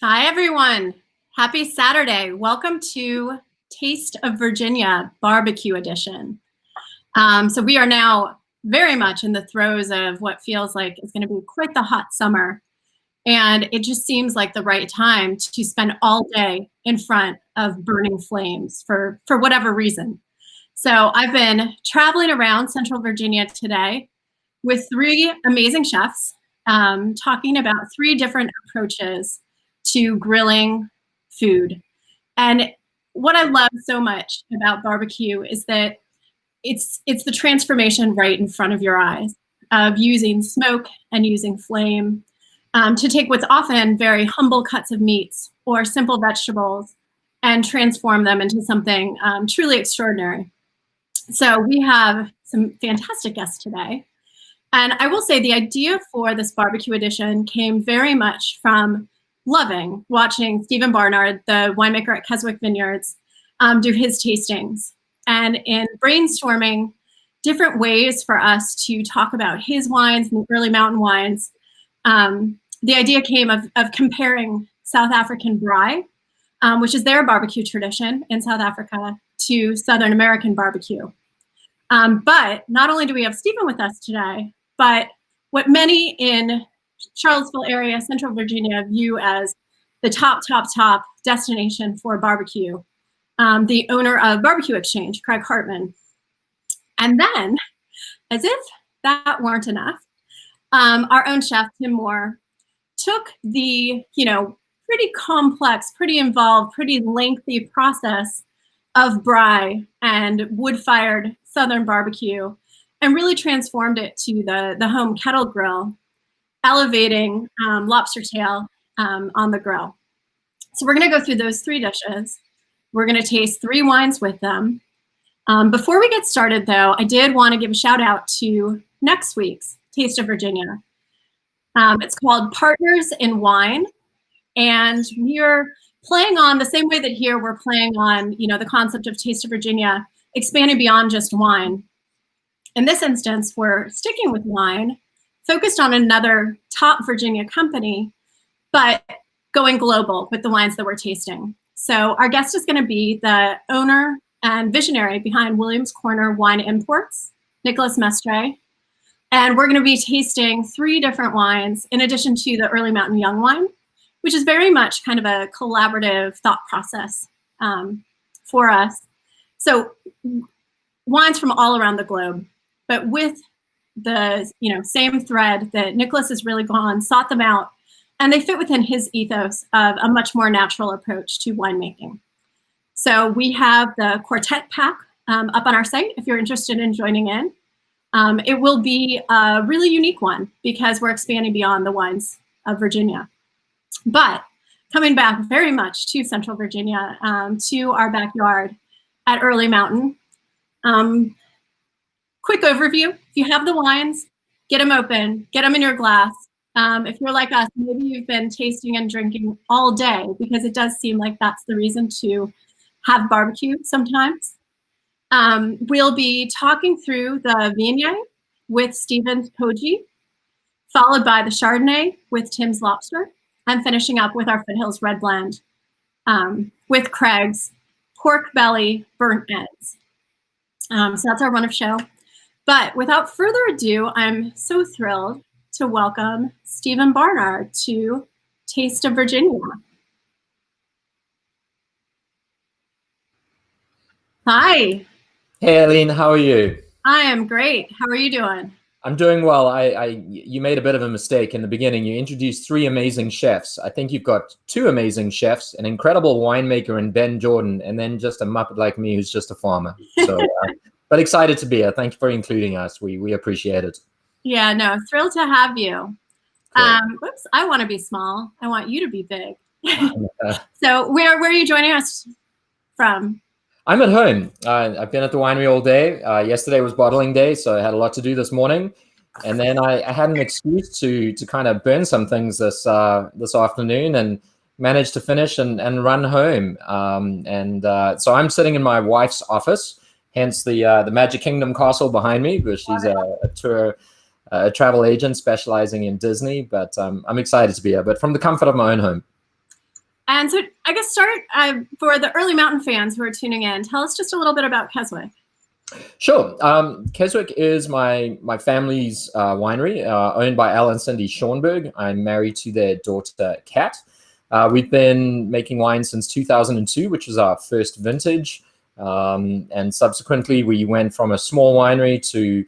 Hi, everyone. Happy Saturday. Welcome to Taste of Virginia Barbecue Edition. So we are now very much in the throes of what feels like is going to be quite the hot summer. And it just seems like the right time to spend all day in front of burning flames for whatever reason. So I've been traveling around Central Virginia today with three amazing chefs talking about three different approaches to grilling food. And what I love so much about barbecue is that it's the transformation right in front of your eyes of using smoke and using flame to take what's often very humble cuts of meats or simple vegetables and transform them into something truly extraordinary. So we have some fantastic guests today. And I will say the idea for this barbecue edition came very much from loving watching Stephen Barnard, the winemaker at Keswick Vineyards, do his tastings. And in brainstorming different ways for us to talk about his wines and early mountain wines, the idea came of comparing South African braai, which is their barbecue tradition in South Africa, to Southern American barbecue. But not only do we have Stephen with us today, but what many in Charlottesville area, Central Virginia, view as the top destination for barbecue, the owner of Barbecue Exchange, Craig Hartman. And then, as if that weren't enough, our own chef, Tim Moore, took the, pretty complex, pretty involved, pretty lengthy process of braai and wood-fired Southern barbecue and really transformed it to the home kettle grill, elevating lobster tail on the grill. So we're going to go through those three dishes. We're going to taste three wines with them. Before we get started, though, I did want to give a shout out to next week's Taste of Virginia. It's called Partners in Wine, and we're playing on the same way that here we're playing on, the concept of Taste of Virginia, expanding beyond just wine. In this instance, we're sticking with wine, focused on another top Virginia company, but going global with the wines that we're tasting. So our guest is going to be the owner and visionary behind Williams Corner Wine Imports, Nicholas Mestre. And we're going to be tasting three different wines in addition to the Early Mountain Young Wine, which is very much kind of a collaborative thought process for us. So wines from all around the globe, but with the same thread that Nicholas has really sought them out, and they fit within his ethos of a much more natural approach to winemaking. So we have the Quartet Pack up on our site if you're interested in joining in. It will be a really unique one because we're expanding beyond the wines of Virginia. But coming back very much to Central Virginia, to our backyard at Early Mountain. Quick overview, if you have the wines, get them open, get them in your glass. If you're like us, maybe you've been tasting and drinking all day because it does seem like that's the reason to have barbecue sometimes. We'll be talking through the Viognier with Stephen's Koji, followed by the Chardonnay with Tim's Lobster, and finishing up with our Foothills Red Blend with Craig's Pork Belly Burnt Ends. So that's our run of show. But without further ado, I'm so thrilled to welcome Stephen Barnard to Taste of Virginia. Hi. Hey, Eileen, how are you? I am great. How are you doing? I'm doing well. You made a bit of a mistake in the beginning. You introduced three amazing chefs. I think you've got two amazing chefs, an incredible winemaker in Ben Jordan, and then just a muppet like me who's just a farmer. So, but excited to be here. Thank you for including us. We appreciate it. Yeah, no, thrilled to have you. Whoops, I want to be small. I want you to be big. So where are you joining us from? I'm at home. I've been at the winery all day. Yesterday was bottling day, so I had a lot to do this morning. And then I had an excuse to kind of burn some things this afternoon and managed to finish and run home. So I'm sitting in my wife's office, hence the Magic Kingdom castle behind me, because she's a travel agent specializing in Disney. But I'm excited to be here, but from the comfort of my own home. And so I guess start for the early mountain fans who are tuning in, tell us just a little bit about Keswick. Sure. Keswick is my family's winery, owned by Al and Cindy Schoenberg. I'm married to their daughter, Kat. We've been making wine since 2002, which was our first vintage. And subsequently, we went from a small winery to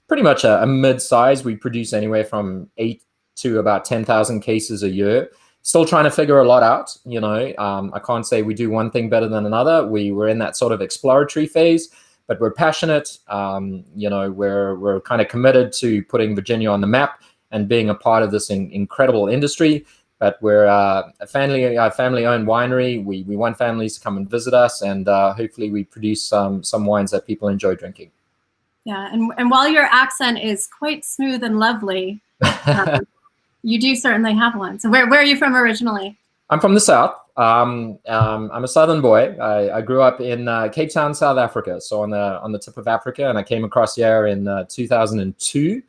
pretty much a mid-size. We produce anywhere from 8 to about 10,000 cases a year. Still trying to figure a lot out, you know. I can't say we do one thing better than another. We're in that sort of exploratory phase, but we're passionate. You know, we're kind of committed to putting Virginia on the map and being a part of this incredible industry. But we're a family-owned winery. We want families to come and visit us, and hopefully we produce some wines that people enjoy drinking. Yeah, and while your accent is quite smooth and lovely, you do certainly have one. So where are you from originally? I'm from the South. I'm a Southern boy. I grew up in Cape Town, South Africa, so on the tip of Africa, and I came across here in 2002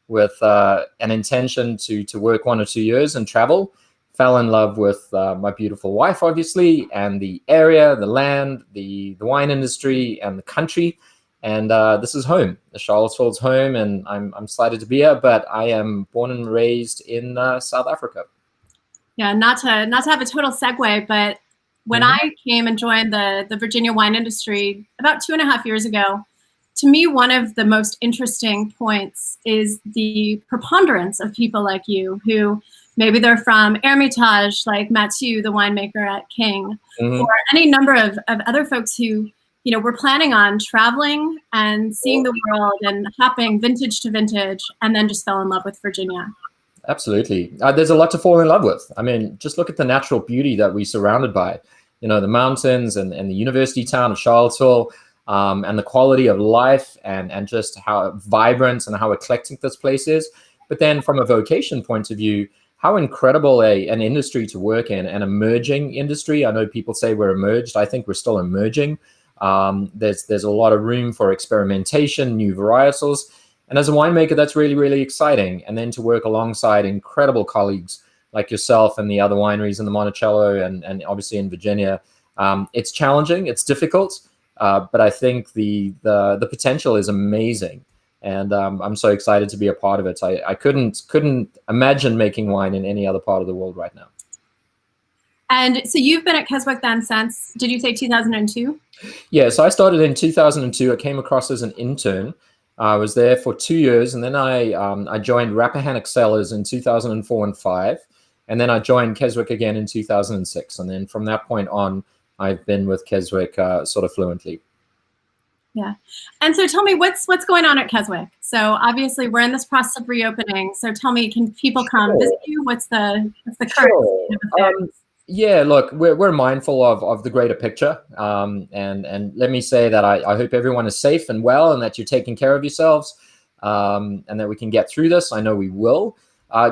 with an intention to work 1 or 2 years and travel. Fell in love with my beautiful wife, obviously, and the area, the land, the wine industry, and the country. And this is home. Charlottesville's home, and I'm excited to be here. But I am born and raised in South Africa. Yeah, not to have a total segue, but when I came and joined the Virginia wine industry about 2.5 years ago, to me, one of the most interesting points is the preponderance of people like you who maybe they're from Hermitage, like Mathieu, the winemaker at King, or any number of other folks who, you know, we're planning on traveling and seeing the world and hopping vintage to vintage, and then just fell in love with Virginia. Absolutely. There's a lot to fall in love with. I mean, just look at the natural beauty that we're surrounded by, you know, the mountains and the university town of Charlottesville, and the quality of life and just how vibrant and how eclectic this place is. But then from a vocation point of view, how incredible an industry to work in, an emerging industry. I know people say we're emerged. I think we're still emerging. There's a lot of room for experimentation, new varietals. And as a winemaker, that's really, really exciting. And then to work alongside incredible colleagues like yourself and the other wineries in the Monticello and obviously in Virginia, it's challenging, it's difficult, but I think the potential is amazing. And I'm so excited to be a part of it. I couldn't imagine making wine in any other part of the world right now. And so you've been at Keswick then since, did you say 2002? Yeah, so I started in 2002. I came across as an intern. I was there for 2 years, and then I joined Rappahannock Cellars in 2004 and 5, and then I joined Keswick again in 2006. And then from that point on, I've been with Keswick sort of fluently. Yeah. And so tell me, what's going on at Keswick? So obviously we're in this process of reopening. So tell me, can people come visit you? What's the current state of affairs? Yeah, look, we're mindful of the greater picture. And let me say that I hope everyone is safe and well and that you're taking care of yourselves, and that we can get through this. I know we will.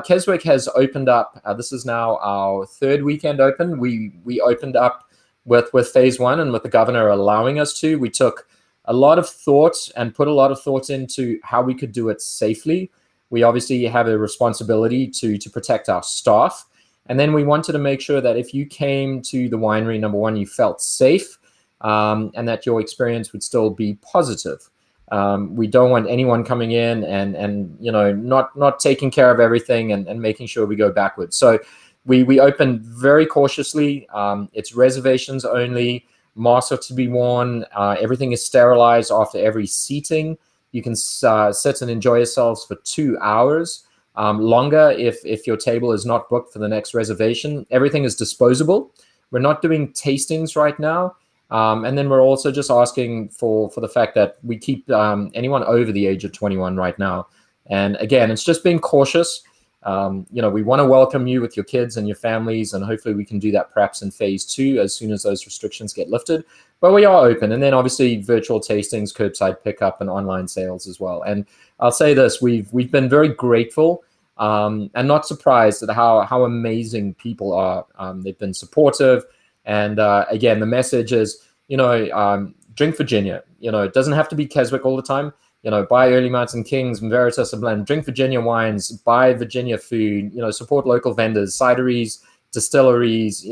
Keswick has opened up. This is now our 3rd weekend open. We opened up with phase 1, and with the governor allowing us to. We took a lot of thought and put a lot of thought into how we could do it safely. We obviously have a responsibility to protect our staff. And then we wanted to make sure that if you came to the winery, number one, you felt safe, and that your experience would still be positive. We don't want anyone coming in and you know, not taking care of everything and making sure we go backwards. So we opened very cautiously. It's reservations only. Masks are to be worn. Everything is sterilized after every seating. You can sit and enjoy yourselves for 2 hours. Longer if your table is not booked for the next reservation. Everything is disposable. We're not doing tastings right now. And then we're also just asking for the fact that we keep anyone over the age of 21 right now. And again, it's just being cautious. You know, we want to welcome you with your kids and your families, and hopefully we can do that perhaps in phase 2 as soon as those restrictions get lifted. But we are open, and then obviously virtual tastings, curbside pickup, and online sales as well. And I'll say this: we've been very grateful and not surprised at how amazing people are. They've been supportive, and again, the message is, you know, drink Virginia. You know, it doesn't have to be Keswick all the time. You know, buy Early Mountain Kings and Veritas and Blend. Drink Virginia wines. Buy Virginia food. You know, support local vendors, cideries, distilleries,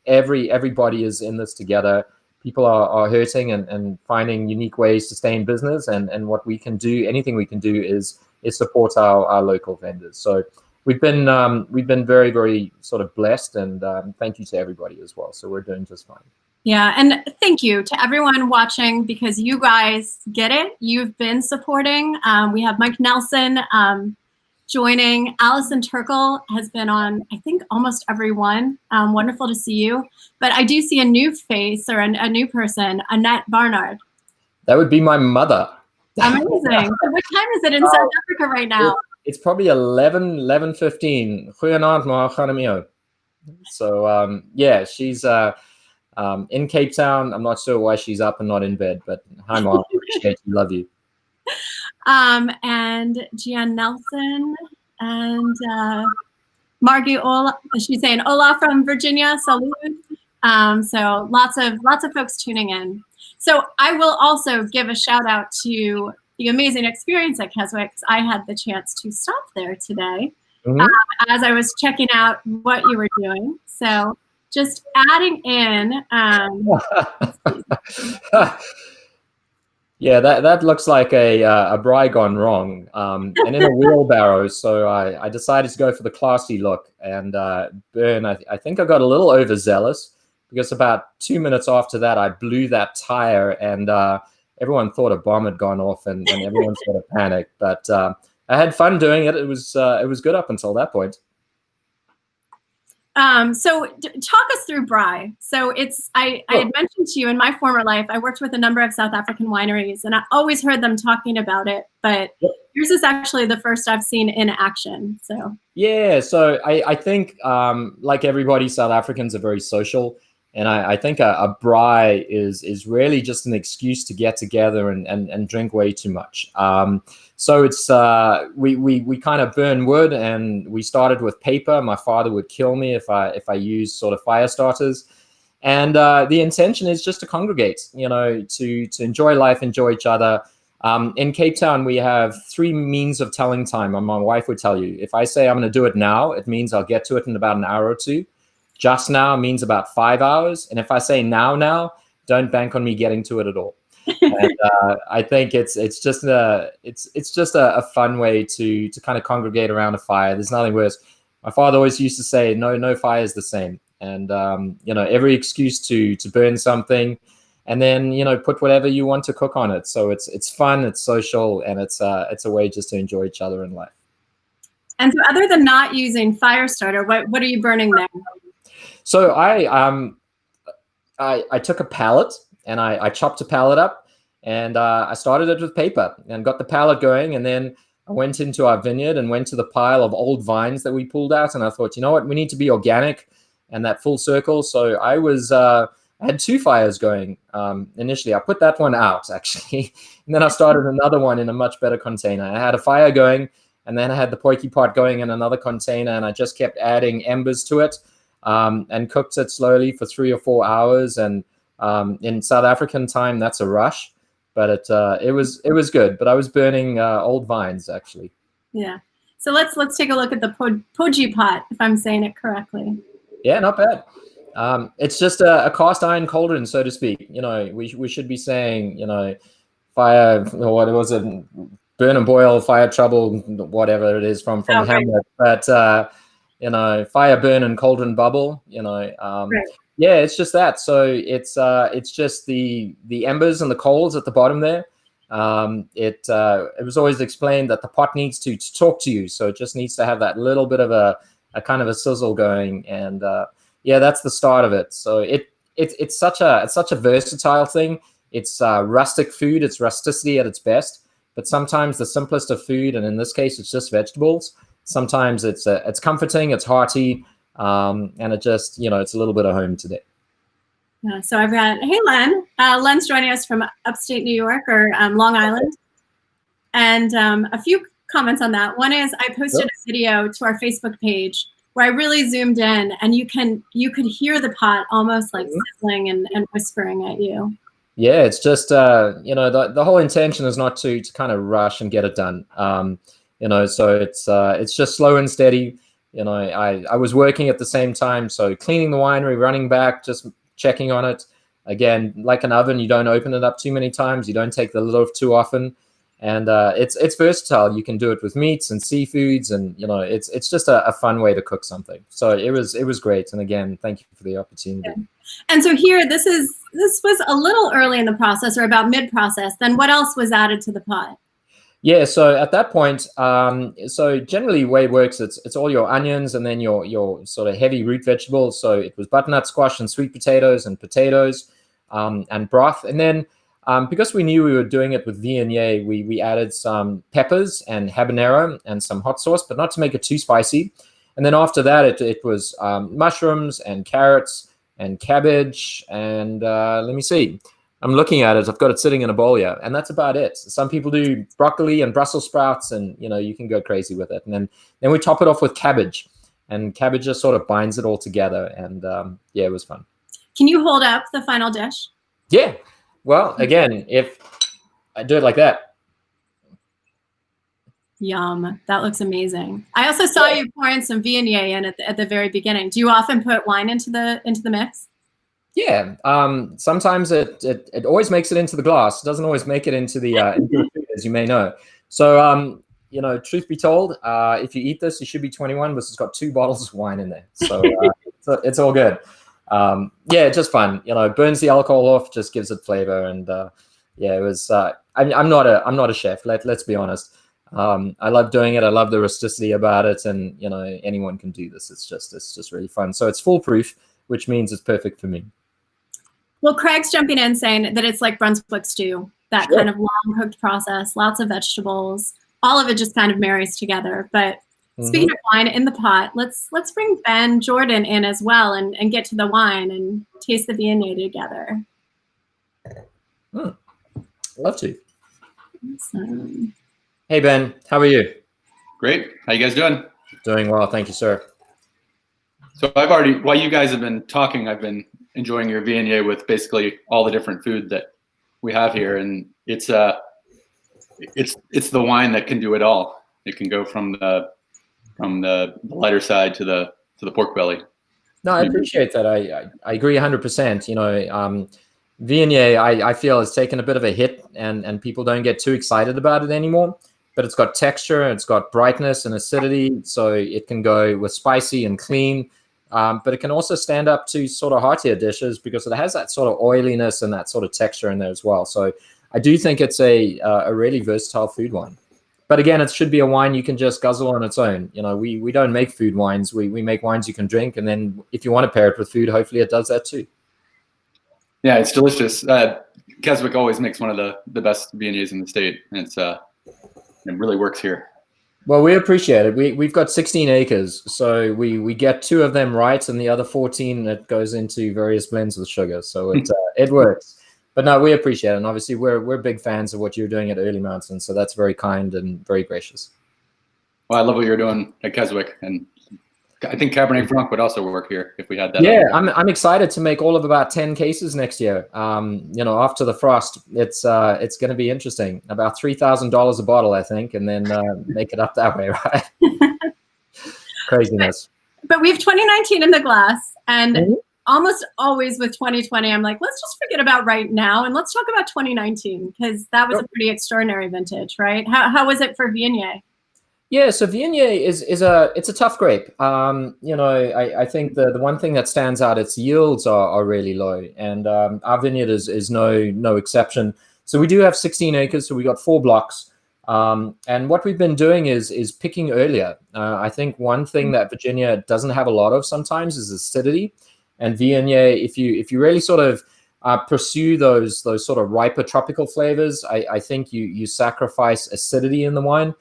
everybody is in this together. People are hurting and finding unique ways to stay in business. And what we can do, anything we can do is support our local vendors. So we've been very, very sort of blessed, and thank you to everybody as well. So we're doing just fine. Yeah, and thank you to everyone watching, because you guys get it. You've been supporting. We have Mike Nelson joining. Allison Turkle has been on, I think, almost every one. Wonderful to see you. But I do see a new face, or a new person, Annette Barnard. That would be my mother. Amazing. So what time is it in South Africa right now? It's probably 11:15. Goeienaand, maar Ganemio. So yeah, she's in Cape Town. I'm not sure why she's up and not in bed, but hi, Mom. Appreciate you. Love you. And Gian Nelson and Margie Ola. She's saying hola from Virginia. Salud. So lots of folks tuning in. So I will also give a shout out to the amazing experience at Keswick, because I had the chance to stop there today as I was checking out what you were doing. So just adding in. Yeah, that looks like a braai gone wrong, and in a wheelbarrow. So I decided to go for the classy look and burn. I think I got a little overzealous, because about 2 minutes after that, I blew that tire, and everyone thought a bomb had gone off, and everyone sort of panicked. But I had fun doing it. It was good up until that point. So talk us through braai. So I had mentioned to you, in my former life, I worked with a number of South African wineries, and I always heard them talking about it, but yours is actually the first I've seen in action. So yeah, so I think like everybody, South Africans are very social. And I think a braai is really just an excuse to get together and drink way too much. So it's we kind of burn wood, and we started with paper. My father would kill me if I used sort of fire starters. And the intention is just to congregate, to enjoy life, enjoy each other. In Cape Town, we have 3 means of telling time. And my wife would tell you, if I say I'm going to do it now, it means I'll get to it in about an hour or 2. Just now means about 5 hours. And if I say now, don't bank on me getting to it at all. And I think it's just a fun way to kind of congregate around a fire. There's nothing worse. My father always used to say, no fire is the same. And, every excuse to burn something, and then, put whatever you want to cook on it. So it's fun, it's social, and it's a way just to enjoy each other in life. And so other than not using fire starter, what are you burning there? So I took a pallet, and I chopped a pallet up, and I started it with paper and got the pallet going. And then I went into our vineyard and went to the pile of old vines that we pulled out. And I thought, you know what, we need to be organic and that full circle. So I had 2 fires going initially. I put that one out, actually. And then I started another one in a much better container. I had a fire going, and then I had the potjie pot going in another container, and I just kept adding embers to it. And cooked it slowly for 3 or 4 hours. And in South African time, that's a rush, but it was good. But I was burning old vines, actually. Yeah. So let's take a look at the potjie pot, if I'm saying it correctly. Yeah, not bad. It's just a cast iron cauldron, so to speak. We should be saying, fire. What was it? Burn and boil, fire trouble, whatever it is from Hamlet. But fire burn and cauldron bubble, right. Yeah, it's just that. So it's just the embers and the coals at the bottom there. It was always explained that the pot needs to talk to you. So it just needs to have that little bit of a kind of a sizzle going. And yeah, that's the start of it. So it's such a versatile thing. It's rustic food. It's rusticity at its best. But sometimes the simplest of food, and in this case, it's just vegetables. Sometimes it's comforting, it's hearty, and it just, it's a little bit of home today. Yeah, so I've got, hey, Len. Len's joining us from upstate New York, or Long Island. And a few comments on that. One is I posted a video to our Facebook page where I really zoomed in, and you could hear the pot almost like sizzling and whispering at you. Yeah, it's just, the whole intention is not to kind of rush and get it done. So it's just slow and steady. I was working at the same time, so cleaning the winery, running back, just checking on it. Again, like an oven, you don't open it up too many times. You don't take the lid off too often. And it's versatile. You can do it with meats and seafoods, and it's just a fun way to cook something. So it was great. And again, thank you for the opportunity. Yeah. And so here, this was a little early in the process, or about mid-process. Then what else was added to the pot? Yeah, so at that point, so generally the way it works, it's all your onions and then your sort of heavy root vegetables. So it was butternut squash and sweet potatoes and broth. And then because we knew we were doing it with Viognier, we added some peppers and habanero and some hot sauce, but not to make it too spicy. And then after that, it was mushrooms and carrots and cabbage and let me see. I'm looking at it. I've got it sitting in a bowl here, and that's about it. Some people do broccoli and Brussels sprouts, and you can go crazy with it. And then we top it off with cabbage, and cabbage just sort of binds it all together. And yeah, it was fun. Can you hold up the final dish? Yeah. Well, again, if I do it like that. Yum. That looks amazing. I also saw you pouring some Viognier in at the very beginning. Do you often put wine into the mix? Yeah. Sometimes it always makes it into the glass. It doesn't always make it into the food, as you may know. So truth be told, if you eat this, you should be 21, but it's got 2 bottles of wine in there. So it's all good. Yeah, just fun. Burns the alcohol off, just gives it flavor. And yeah, it was. I'm not a chef. Let's be honest. I love doing it. I love the rusticity about it, and anyone can do this. It's just really fun. So it's foolproof, which means it's perfect for me. Well, Craig's jumping in saying that it's like Brunswick stew, that kind of long cooked process, lots of vegetables, all of it just kind of marries together. But speaking of wine in the pot, let's bring Ben Jordan in as well and get to the wine and taste the Viognier together. Love to. Awesome. Hey, Ben, how are you? Great. How you guys doing? Doing well, thank you, sir. So while you guys have been talking, I've been enjoying your Viognier with basically all the different food that we have here, and it's the wine that can do it all. It can go from the lighter side to the pork belly. No, I appreciate that. I agree 100%. Viognier, I feel, has taken a bit of a hit, and people don't get too excited about it anymore. But it's got texture, and it's got brightness and acidity, so it can go with spicy and clean. But it can also stand up to sort of heartier dishes because it has that sort of oiliness and that sort of texture in there as well. So I do think it's a really versatile food wine. But again, it should be a wine you can just guzzle on its own. We don't make food wines. We make wines you can drink, and then if you want to pair it with food, hopefully it does that too. Yeah, it's delicious. Keswick always makes one of the best Viogniers in the state, and it really works here. Well, we appreciate it. We've got 16 acres, so we get 2 of them right, and the other 14 it goes into various blends with sugar. So it works. But no, we appreciate it, and obviously we're big fans of what you're doing at Early Mountain. So that's very kind and very gracious. Well, I love what you're doing at Keswick, and I think Cabernet Franc would also work here if we had that. Yeah, I'm excited to make all of about 10 cases next year. After the frost, it's going to be interesting. About $3,000 a bottle, I think, and then make it up that way, right? Craziness. But we have 2019 in the glass, and almost always with 2020, I'm like, let's just forget about right now and let's talk about 2019 because that was a pretty extraordinary vintage, right? How was it for Viognier? Yeah, so Viognier it's a tough grape. I think the one thing that stands out, its yields are really low, and our vineyard is no exception. So we do have 16 acres, so we got 4 blocks, and what we've been doing is picking earlier. I think one thing that Virginia doesn't have a lot of sometimes is acidity, and Viognier, if you really sort of pursue those sort of riper tropical flavors, I think you sacrifice acidity in the wine.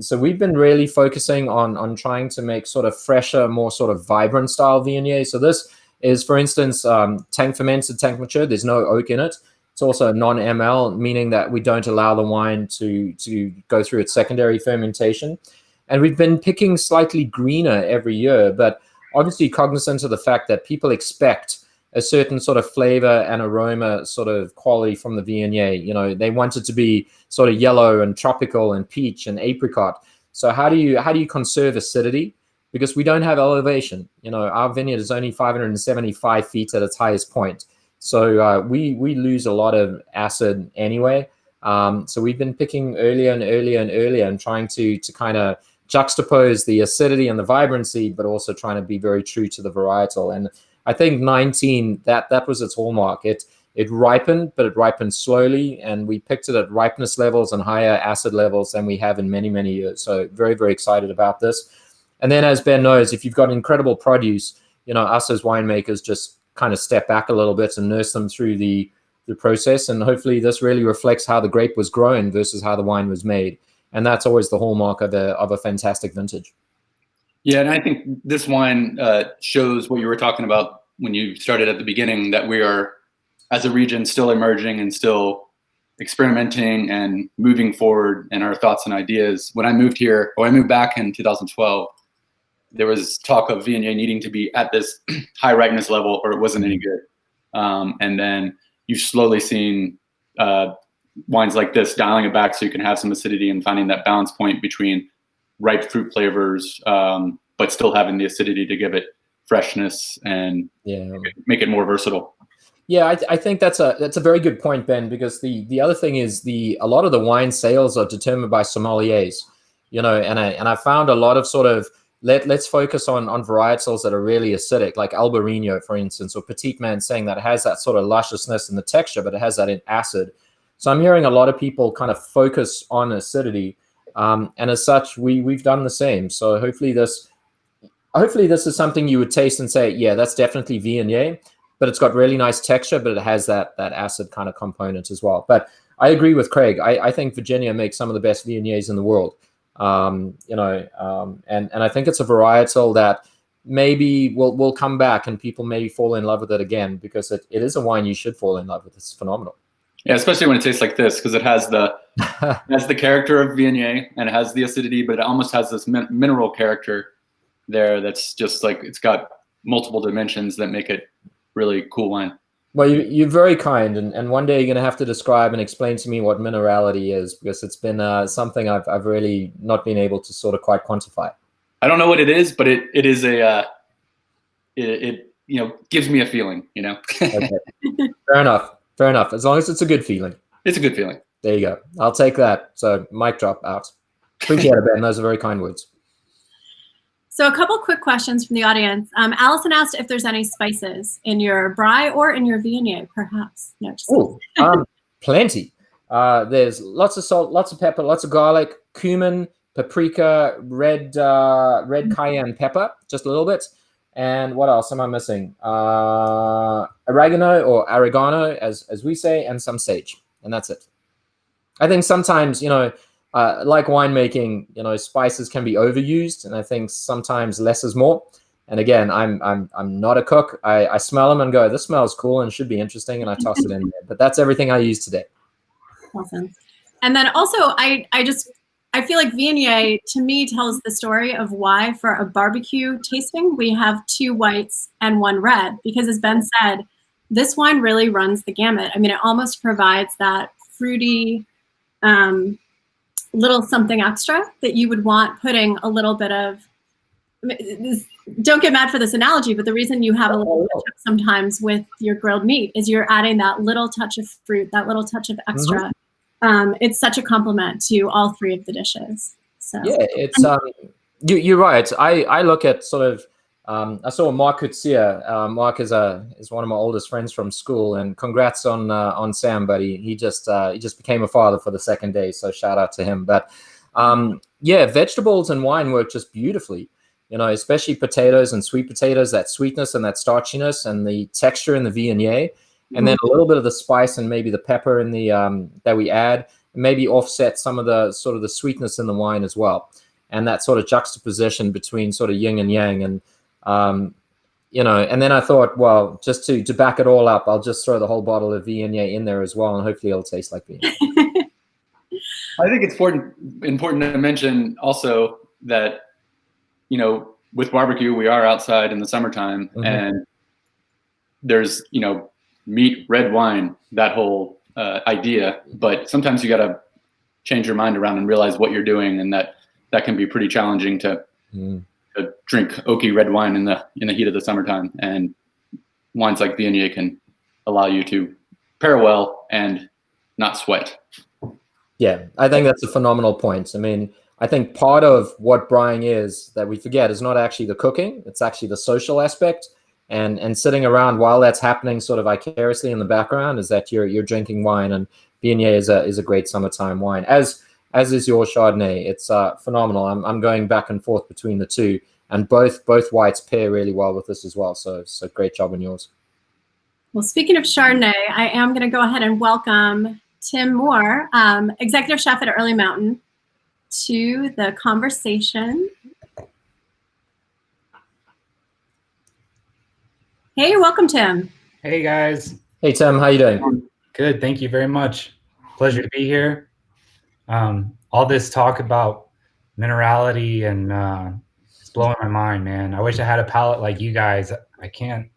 So we've been really focusing on trying to make sort of fresher, more sort of vibrant style Viognier. So this is, for instance, tank fermented, tank matured. There's no oak in it. It's also non-ML, meaning that we don't allow the wine to go through its secondary fermentation. And we've been picking slightly greener every year, but obviously cognizant of the fact that people expect a certain sort of flavor and aroma sort of quality from the Viognier. They want it to be sort of yellow and tropical and peach and apricot. So how do you conserve acidity because we don't have elevation. Our vineyard is only 575 feet at its highest point. So we lose a lot of acid anyway. So we've been picking earlier and earlier and earlier and trying to kind of juxtapose the acidity and the vibrancy, but also trying to be very true to the varietal. And I think 19, that was its hallmark. It ripened, but it ripened slowly, and we picked it at ripeness levels and higher acid levels than we have in many, many years. So very, very excited about this. And then, as Ben knows, if you've got incredible produce, us as winemakers just kind of step back a little bit and nurse them through the process. And hopefully this really reflects how the grape was grown versus how the wine was made. And that's always the hallmark of a fantastic vintage. Yeah, and I think this wine shows what you were talking about when you started at the beginning, that we are, as a region, still emerging and still experimenting and moving forward in our thoughts and ideas. When I moved here, or I moved back in 2012, there was talk of Viognier needing to be at this high ripeness level or it wasn't any good. And then you've slowly seen wines like this dialing it back so you can have some acidity and finding that balance point between ripe fruit flavors, but still having the acidity to give it freshness and make it more versatile. Yeah, I think that's a very good point, Ben, because the other thing is a lot of the wine sales are determined by sommeliers, and I found a lot of sort of let's focus on varietals that are really acidic, like Albarino, for instance, or Petit Man, saying that it has that sort of lusciousness in the texture, but it has that in acid. So I'm hearing a lot of people kind of focus on acidity, and as such, we've done the same. So hopefully this is something you would taste and say, yeah, that's definitely Viognier, but it's got really nice texture, but it has that acid kind of component as well. But I agree with Craig. I think Virginia makes some of the best Viogniers in the world. And I think it's a varietal that maybe will come back and people maybe fall in love with it again, because it is a wine you should fall in love with. It's phenomenal. Yeah, especially when it tastes like this, because it has the character of Viognier and it has the acidity, but it almost has this mineral character there that's just like, it's got multiple dimensions that make it really cool wine. Well, you're very kind, and one day you're going to have to describe and explain to me what minerality is, because it's been something I've really not been able to sort of quite quantify. I don't know what it is, but it is it gives me a feeling, Okay. Fair enough. As long as it's a good feeling. It's a good feeling. There you go. I'll take that. So mic drop out. Appreciate it, Ben. Those are very kind words. So a couple quick questions from the audience. Allison asked if there's any spices in your Brie or in your Viognier, perhaps. No, just plenty. There's lots of salt, lots of pepper, lots of garlic, cumin, paprika, red cayenne pepper, just a little bit. And what else am I missing? Oregano or oregano, as we say, and some sage, and that's it. I think sometimes, like winemaking, spices can be overused, and I think sometimes less is more. And again, I'm not a cook. I smell them and go, this smells cool and should be interesting, and I toss it in there. But that's everything I use today. Awesome. And then also, I feel like Viognier, to me, tells the story of why for a barbecue tasting, we have 2 whites and 1 red. Because as Ben said, this wine really runs the gamut. I mean, it almost provides that fruity little something extra that you would want, putting a little bit of, don't get mad for this analogy, but the reason you have a little ketchup sometimes with your grilled meat is you're adding that little touch of fruit, that little touch of extra. It's such a compliment to all 3 of the dishes. So yeah, it's you're right. I look at sort of I saw Mark Kutsia. Mark is one of my oldest friends from school, and congrats on Sam, buddy. He just became a father for the 2nd day, so shout out to him. But yeah, vegetables and wine work just beautifully. Especially potatoes and sweet potatoes, that sweetness and that starchiness and the texture in the Viognier. And then a little bit of the spice and maybe the pepper in the that we add, maybe offset some of the sort of the sweetness in the wine as well, and that sort of juxtaposition between sort of yin and yang. And and then I thought, well, just to back it all up, I'll just throw the whole bottle of Viognier in there as well, and hopefully it'll taste like Viognier. I think it's important to mention also that with barbecue we are outside in the summertime, and there's meat, red wine, that whole idea. But sometimes you got to change your mind around and realize what you're doing, and that can be pretty challenging to to drink oaky red wine in the heat of the summertime, and wines like Viognier can allow you to pair well and not sweat. Yeah, I think that's a phenomenal point. I mean, I think part of what braaiing is that we forget is not actually the cooking; it's actually the social aspect. And sitting around while that's happening, sort of vicariously in the background, is that you're drinking wine. And Viognier is a great summertime wine, as is your Chardonnay. It's phenomenal. I'm going back and forth between the two, and both whites pair really well with this as well. So great job on yours. Well, speaking of Chardonnay, I am going to go ahead and welcome Tim Moore, executive chef at Early Mountain, to the conversation. Hey, welcome, Tim. Hey, guys. Hey, Tim, how you doing? Good, thank you very much. Pleasure to be here. All this talk about minerality and it's blowing my mind, man. I wish I had a palate like you guys. I can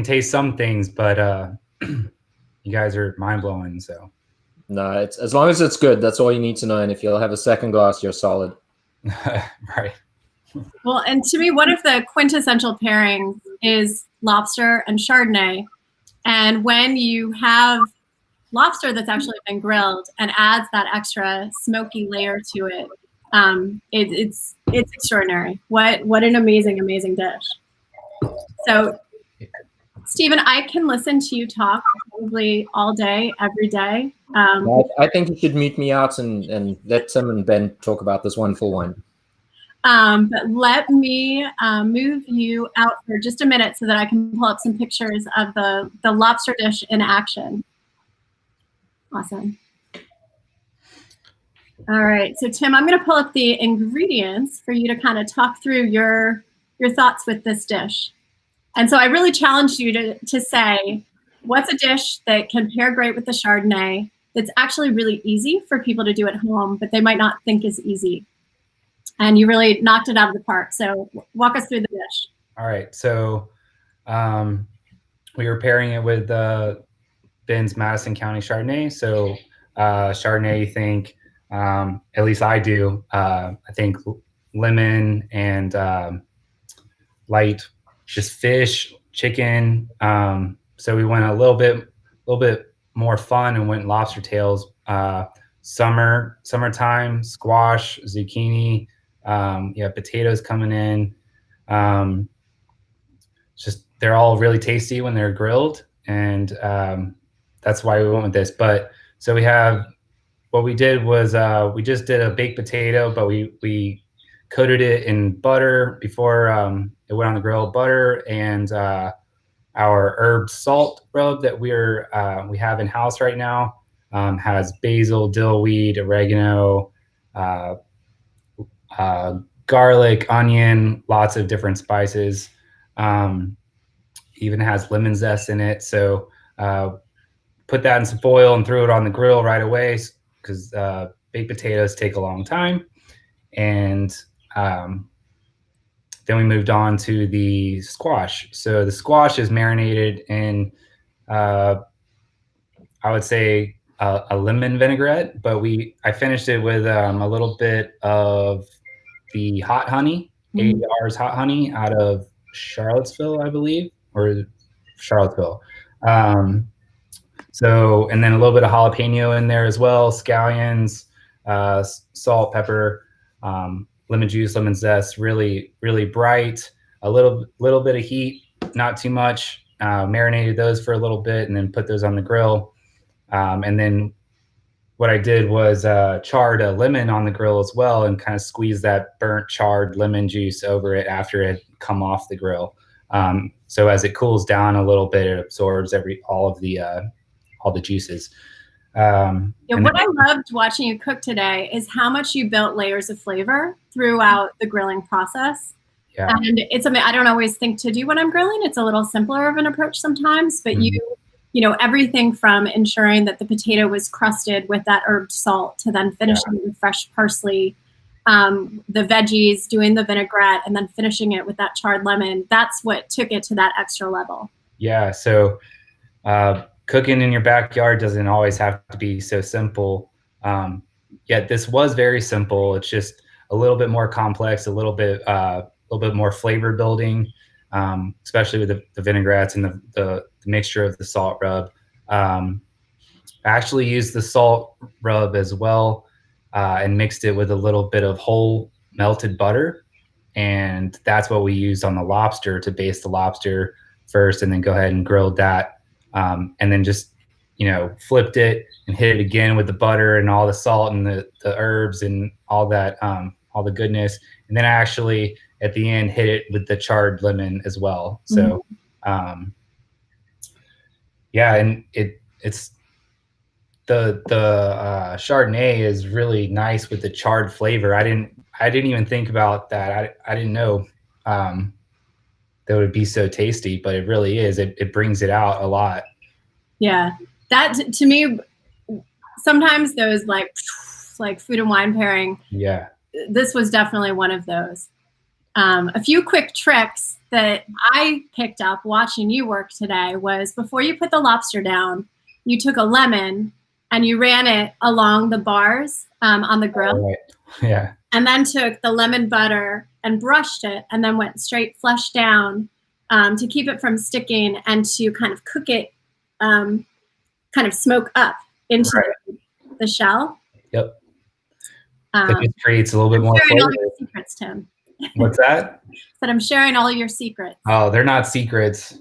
taste some things, but you guys are mind-blowing, so. No, it's as long as it's good, that's all you need to know. And if you'll have a second glass, you're solid. Right. Well, and to me, one of the quintessential pairings is lobster and Chardonnay. And when you have lobster that's actually been grilled and adds that extra smoky layer to it, it's extraordinary. What an amazing, amazing dish. So, Stephen, I can listen to you talk probably all day, every day. I think you should meet me out and let Tim and Ben talk about this wonderful wine. But let me move you out for just a minute so that I can pull up some pictures of the lobster dish in action. Awesome. All right, so Tim, I'm going to pull up the ingredients for you to kind of talk through your thoughts with this dish. And so I really challenged you to say, what's a dish that can pair great with the Chardonnay that's actually really easy for people to do at home, but they might not think is easy? And you really knocked it out of the park. So walk us through the dish. All right. So we were pairing it with Ben's Madison County Chardonnay. So Chardonnay, you think, at least I do, I think lemon and light, just fish, chicken. So we went a little bit more fun and went lobster tails. Summertime, squash, zucchini. Potatoes coming in. Just they're all really tasty when they're grilled, and that's why we went with this. But so what we did was we just did a baked potato, but we coated it in butter before it went on the grill. Butter and our herb salt rub that we have in house right now has basil, dill weed, oregano, garlic, onion, lots of different spices. Even has lemon zest in it. So put that in some foil and threw it on the grill right away because baked potatoes take a long time. And then we moved on to the squash. So the squash is marinated in, I would say, a lemon vinaigrette, but I finished it with a little bit of the hot honey, ADR's hot honey out of Charlottesville, I believe, or Charlottesville. So, and then a little bit of jalapeno in there as well, scallions, salt, pepper, lemon juice, lemon zest, really, really bright, a little bit of heat, not too much, marinated those for a little bit and then put those on the grill. And then what I did was charred a lemon on the grill as well and kind of squeezed that burnt charred lemon juice over it after it had come off the grill. So as it cools down a little bit, it absorbs all the juices. What I loved watching you cook today is how much you built layers of flavor throughout the grilling process. Yeah. And it's I don't always think to do when I'm grilling. It's a little simpler of an approach sometimes, but you know, everything from ensuring that the potato was crusted with that herb salt to then finishing it with fresh parsley, the veggies, doing the vinaigrette, and then finishing it with that charred lemon. That's what took it to that extra level. Yeah. So cooking in your backyard doesn't always have to be so simple. Yet this was very simple. It's just a little bit more complex, a little bit little bit more flavor building, especially with the vinaigrettes and the mixture of the salt rub. I actually used the salt rub as well and mixed it with a little bit of whole melted butter. And that's what we used on the lobster to baste the lobster first, and then go ahead and grilled that. And then just, flipped it and hit it again with the butter and all the salt and the herbs and all that, all the goodness. And then I actually, at the end, hit it with the charred lemon as well. So, yeah, and it's the Chardonnay is really nice with the charred flavor. I didn't even think about that. I didn't know that would be so tasty, but it really is. It brings it out a lot. Yeah, that to me, sometimes those like food and wine pairing. Yeah, this was definitely one of those. A few quick tricks that I picked up watching you work today was, before you put the lobster down, you took a lemon and you ran it along the bars on the grill. Right. Yeah. And then took the lemon butter and brushed it, and then went straight flush down to keep it from sticking and to kind of cook it, kind of smoke up into the shell. Yep. It just creates a little bit more sharing flavor. all your secrets, Tim. What's that? Said I'm sharing all your secrets. Oh, they're not secrets.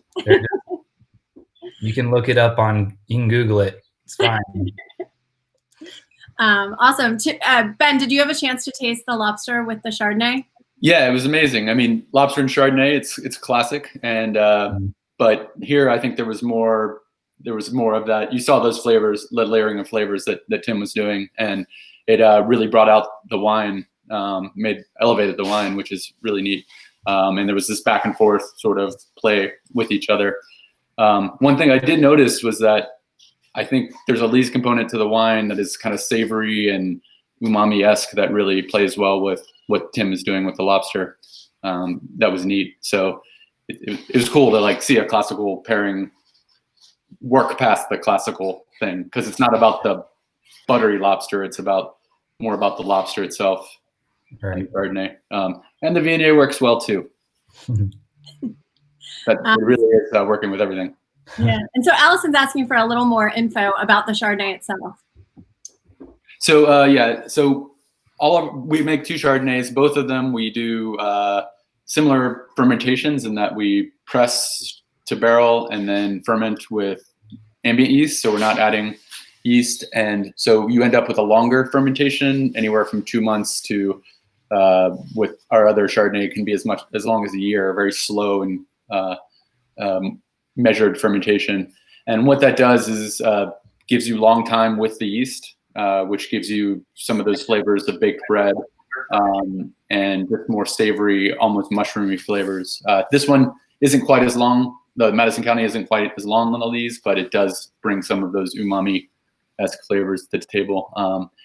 You can look it up you can Google it. It's fine. Awesome. Ben, did you have a chance to taste the lobster with the Chardonnay? Yeah, it was amazing. I mean, lobster and Chardonnay, it's classic. And but here, I think there was more of that. You saw those flavors, the layering of flavors that Tim was doing, and it really brought out the wine, elevated the wine, which is really neat. And there was this back and forth sort of play with each other. One thing I did notice was that I think there's a lees component to the wine that is kind of savory and umami-esque that really plays well with what Tim is doing with the lobster. That was neat. So it was cool to see a classical pairing work past the classical thing, because it's not about the buttery lobster. It's more about the lobster itself. Right. And Chardonnay. And the Viognier works well too. But it really is working with everything. Yeah. And so Allison's asking for a little more info about the Chardonnay itself. So so we make 2 Chardonnays. Both of them we do similar fermentations in that we press to barrel and then ferment with ambient yeast. So we're not adding yeast, and so you end up with a longer fermentation, anywhere from 2 months to with our other Chardonnay, it can be as long as a year. Very slow and measured fermentation. And what that does is gives you long time with the yeast, which gives you some of those flavors of baked bread and just more savory, almost mushroomy flavors. This one isn't quite as long. The Madison County isn't quite as long on the lees, but it does bring some of those umami-esque flavors to the table.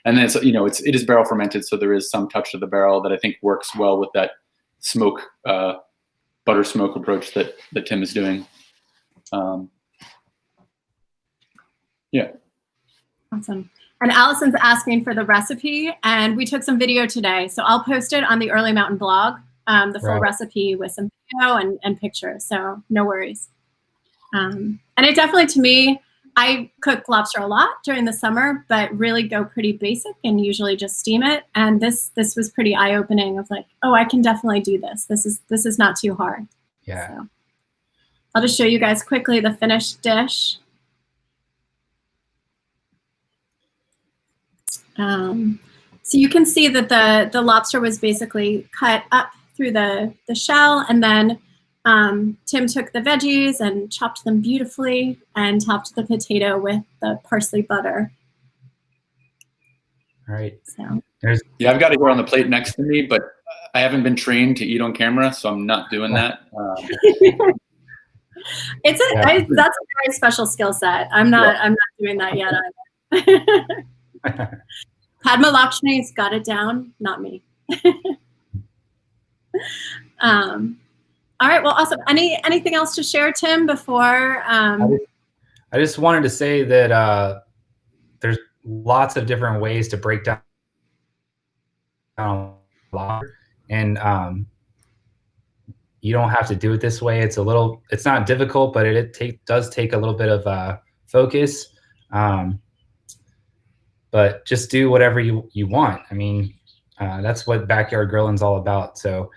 And then it is barrel fermented, so there is some touch of the barrel that I think works well with that smoke, butter smoke approach that Tim is doing. Yeah. Awesome. And Allison's asking for the recipe, and we took some video today, so I'll post it on the Early Mountain blog, the full recipe with some video and pictures, so no worries. And it definitely, to me, I cook lobster a lot during the summer, but really go pretty basic and usually just steam it. And this was pretty eye-opening of oh, I can definitely do this. This is not too hard. Yeah. So I'll just show you guys quickly the finished dish. So you can see that the lobster was basically cut up through the shell, and then Tim took the veggies and chopped them beautifully and topped the potato with the parsley butter. All right. So. Yeah, I've got it here on the plate next to me, but I haven't been trained to eat on camera, so I'm not doing that. That's a very special skill set. I'm not doing that yet either. Padma Lakshmi's got it down, not me. All right, well, awesome. Anything else to share, Tim, before? I just wanted to say that there's lots of different ways to break down lobster, and you don't have to do it this way. It's not difficult, but it does take a little bit of focus. But just do whatever you want. I mean, that's what backyard grilling's all about. So,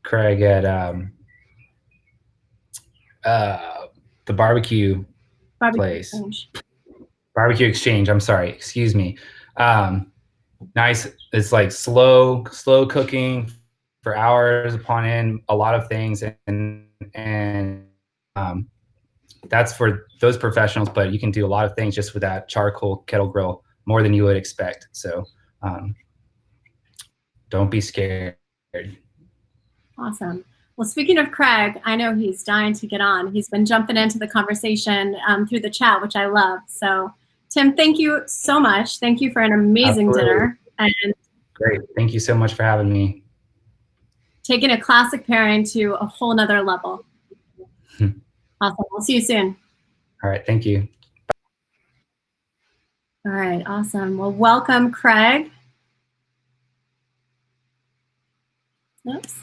Craig at the barbecue place, Barbecue Exchange. I'm sorry, excuse me. Nice. It's like slow cooking for hours upon end. A lot of things, and that's for those professionals. But you can do a lot of things just with that charcoal kettle grill, more than you would expect. So don't be scared. Awesome. Well, speaking of Craig, I know he's dying to get on. He's been jumping into the conversation through the chat, which I love. So, Tim, thank you so much. Thank you for an amazing Absolutely. dinner. And Great. Thank you so much for having me. taking a classic pairing to a whole nother level. Awesome. We'll see you soon. All right. Thank you. All right. Awesome. Well, welcome, Craig. Oops.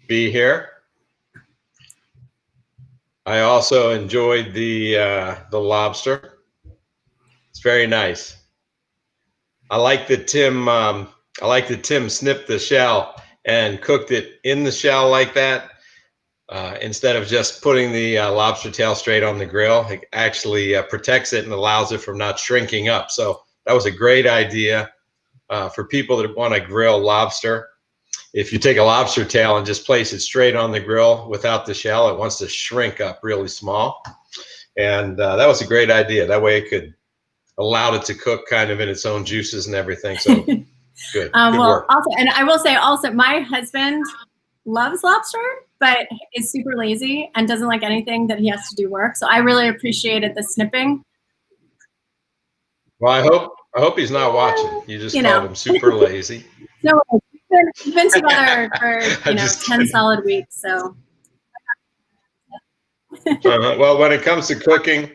Be here. I also enjoyed the lobster. It's very nice. I like that Tim snipped the shell and cooked it in the shell like that instead of just putting the lobster tail straight on the grill. It actually protects it and allows it from not shrinking up. So that was a great idea for people that want to grill lobster. If you take a lobster tail and just place it straight on the grill without the shell, it wants to shrink up really small. And that was a great idea. That way it could allow it to cook kind of in its own juices and everything. So good. Good Well, work. also, and I will say also, my husband loves lobster, but is super lazy and doesn't like anything that he has to do work. So I really appreciated the snipping. Well, I hope he's not watching. You just called him super lazy. No, we've been together for 10 kidding. solid weeks. So Well, when it comes to cooking,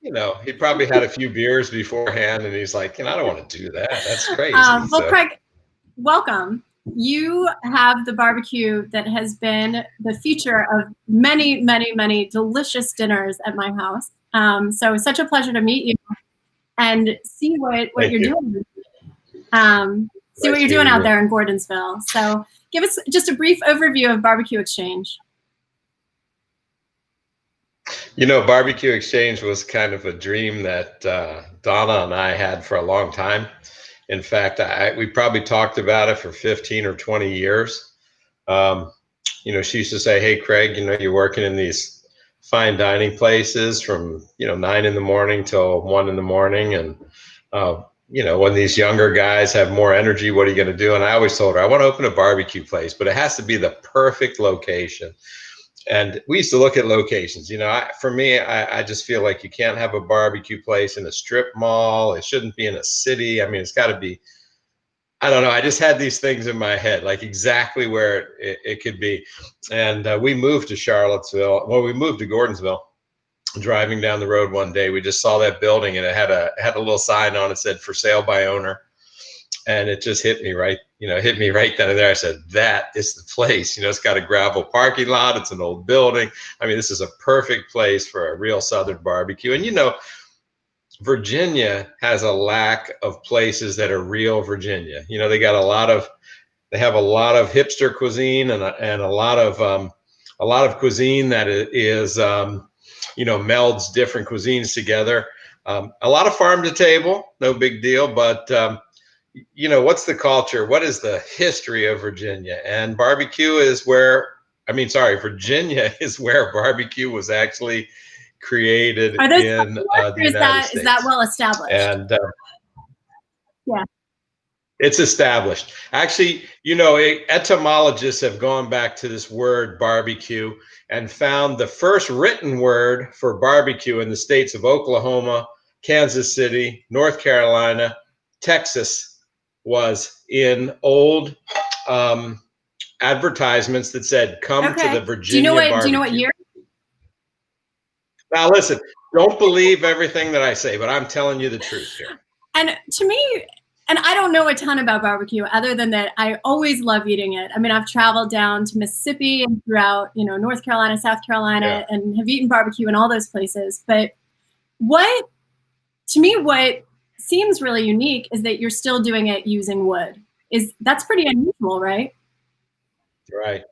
he probably had a few beers beforehand, and he's like, I don't want to do that. That's crazy. well, So, Craig, welcome. You have the barbecue that has been the feature of many, many, many delicious dinners at my house. So it's such a pleasure to meet you and see what you're doing. See what you're doing out there in Gordonsville. So give us just a brief overview of Barbecue Exchange. Barbecue Exchange was kind of a dream that Donna and I had for a long time. In fact, we probably talked about it for 15 or 20 years. She used to say, "Hey, Craig, you're working in these fine dining places from 9 in the morning till 1 in the morning, and when these younger guys have more energy, what are you going to do?" And I always told her, I want to open a barbecue place, but it has to be the perfect location. And we used to look at locations. For me, I just feel like you can't have a barbecue place in a strip mall. It shouldn't be in a city. I mean, it's got to be, I don't know. I just had these things in my head, like exactly where it could be. And we moved to Charlottesville. Well, we moved to Gordonsville. Driving down the road one day, we just saw that building, and it had a little sign on it, said "For sale by owner." And it just hit me right then and there. I said, that is the place. It's got a gravel parking lot. It's an old building. I mean, this is a perfect place for a real Southern barbecue. And Virginia has a lack of places that are real Virginia. They have a lot of hipster cuisine and a lot of cuisine that is melds different cuisines together. A lot of farm to table, no big deal, but what's the culture? What is the history of Virginia? And Virginia is where barbecue was actually created Are those in the United States. Is that well established? And yeah, it's established. Actually, etymologists have gone back to this word barbecue and found the first written word for barbecue in the states of Oklahoma, Kansas City, North Carolina, Texas, was in old advertisements that said, "Come to the Virginia barbecue." Do you know what year? Now listen, Don't believe everything that I say, but I'm telling you the truth here. And to me, and I don't know a ton about barbecue other than that I always love eating it. I mean, I've traveled down to Mississippi and throughout, North Carolina, South Carolina, and have eaten barbecue in all those places. But what seems really unique is that you're still doing it using wood. That's pretty unusual, right? Right.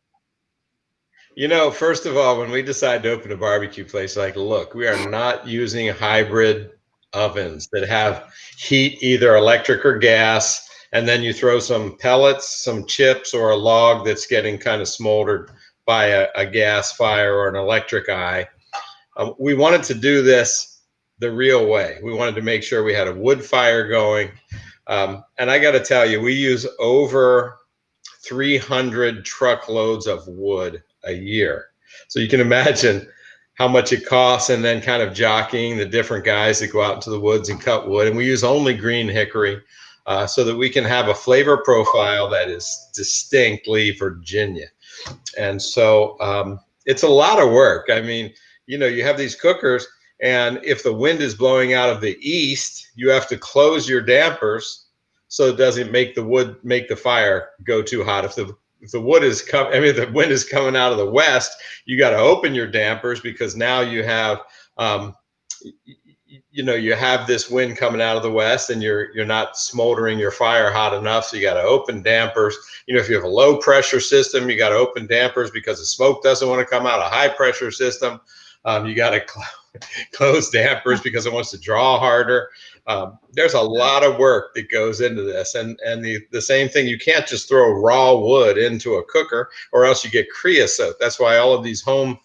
First of all, when we decided to open a barbecue place, look, we are not using hybrid ovens that have heat, either electric or gas, and then you throw some pellets, some chips, or a log that's getting kind of smoldered by a gas fire or an electric eye. We wanted to do this the real way. We wanted to make sure we had a wood fire going. And I got to tell you, we use over 300 truckloads of wood a year. So you can imagine how much it costs, and then kind of jockeying the different guys that go out into the woods and cut wood. And we use only green hickory so that we can have a flavor profile that is distinctly Virginia. And so it's a lot of work. I mean, you have these cookers, and if the wind is blowing out of the east, you have to close your dampers so it doesn't make the fire go too hot. If the wind is coming out of the west, you got to open your dampers, because now you have you have this wind coming out of the west, and you're not smoldering your fire hot enough, so you got to open dampers. If you have a low pressure system, you got to open dampers because the smoke doesn't want to come out. A high pressure system, you got to close dampers because it wants to draw harder. There's a lot of work that goes into this, and the same thing, you can't just throw raw wood into a cooker or else you get creosote. That's why all of these home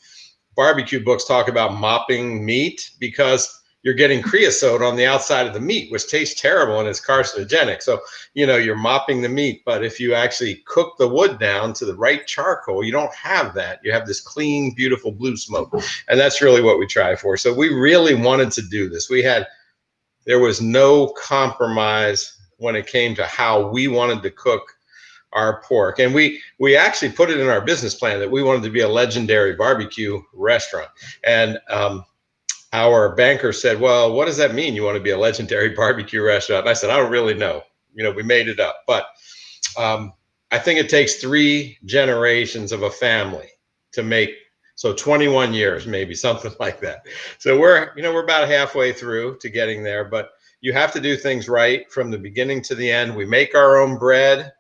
barbecue books talk about mopping meat, because you're getting creosote on the outside of the meat, which tastes terrible and is carcinogenic. So, you're mopping the meat, but if you actually cook the wood down to the right charcoal, you don't have that. You have this clean, beautiful blue smoke. And that's really what we try for. So we really wanted to do this. There was no compromise when it came to how we wanted to cook our pork. And we actually put it in our business plan that we wanted to be a legendary barbecue restaurant. And our banker said, well, what does that mean? You want to be a legendary barbecue restaurant? And I said, I don't really know. We made it up. But I think it takes 3 generations of a family to make, so 21 years, maybe something like that. So we're about halfway through to getting there, but you have to do things right from the beginning to the end. We make our own bread.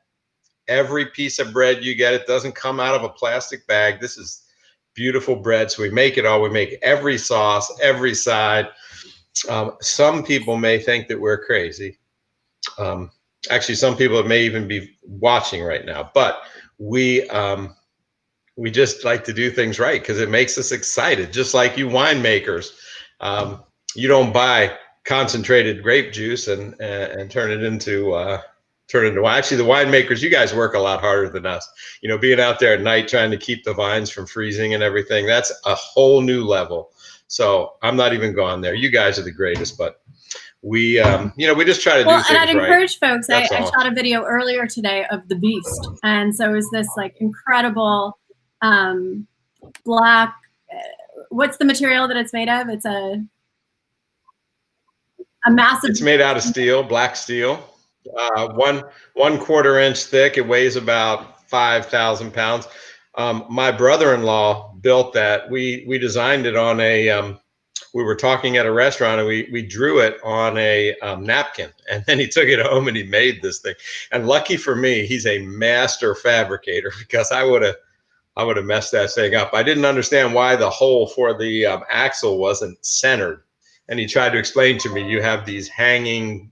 Every piece of bread you get, it doesn't come out of a plastic bag. This is beautiful bread. So we make it all. We make every sauce, every side. Some people may think that we're crazy. Actually, some people may even be watching right now, but we just like to do things right because it makes us excited. Just like you winemakers, you don't buy concentrated grape juice and turn it into wine. Actually, the winemakers, you guys work a lot harder than us. Being out there at night trying to keep the vines from freezing and everything, that's a whole new level. So I'm not even going there. You guys are the greatest, but we just try to do things right. And I'd encourage folks. I shot a video earlier today of the Beast, and so it was this incredible black. What's the material that it's made of? It's a massive. It's made out of steel, black steel. 1/4 inch thick. It weighs about 5,000 pounds. My brother-in-law built that. We designed it on we were talking at a restaurant, and we drew it on a napkin, and then he took it home and he made this thing. And lucky for me, he's a master fabricator, because I would have messed that thing up. I didn't understand why the hole for the axle wasn't centered, and he tried to explain to me, you have these hanging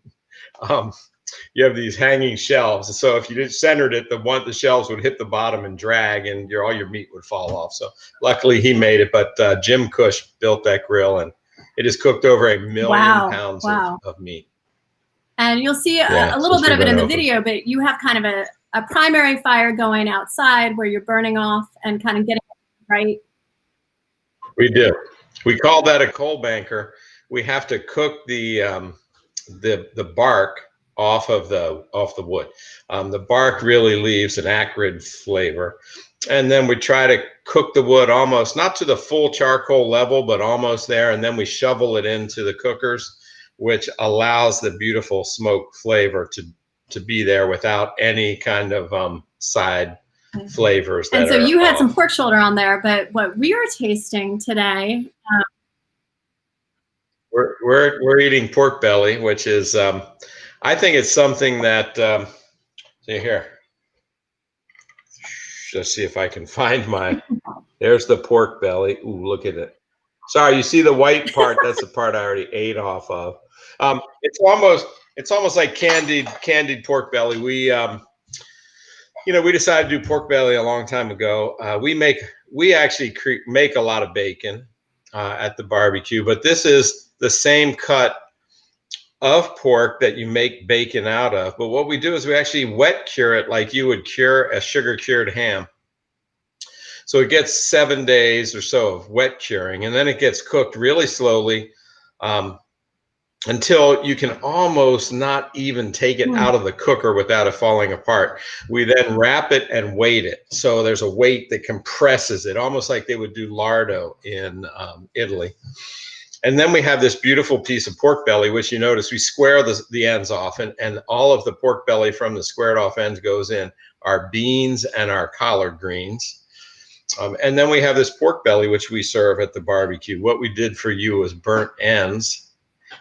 shelves. So if you just centered it, the shelves would hit the bottom and drag, and all your meat would fall off. So luckily he made it. But Jim Cush built that grill, and it has cooked over 1 million pounds of meat. And you'll see a little bit of it in the video, but you have kind of a primary fire going outside where you're burning off and kind of getting it right. We do. We call that a coal banker. We have to cook the bark off the wood. The bark really leaves an acrid flavor. And then we try to cook the wood almost not to the full charcoal level, but almost there. And then we shovel it into the cookers, which allows the beautiful smoke flavor to be there without any kind of side flavors. And so you had some pork shoulder on there, but what we are tasting today, we're eating pork belly, which is I think it's something that see here. Let's see if I can find my. There's the pork belly. Ooh, look at it. Sorry, you see the white part? That's the part I already ate off of. It's almost like candied pork belly. We we decided to do pork belly a long time ago. We actually make a lot of bacon at the barbecue, but this is the same cut of pork that you make bacon out of. But what we do is we actually wet cure it like you would cure a sugar cured ham. So it gets 7 days or so of wet curing, and then it gets cooked really slowly until you can almost not even take it out of the cooker without it falling apart. We then wrap it and weight it. So there's a weight that compresses it, almost like they would do lardo in Italy. And then we have this beautiful piece of pork belly, which you notice we square the ends off, and all of the pork belly from the squared off ends goes in our beans and our collard greens. And then we have this pork belly, which we serve at the barbecue. What we did for you was burnt ends.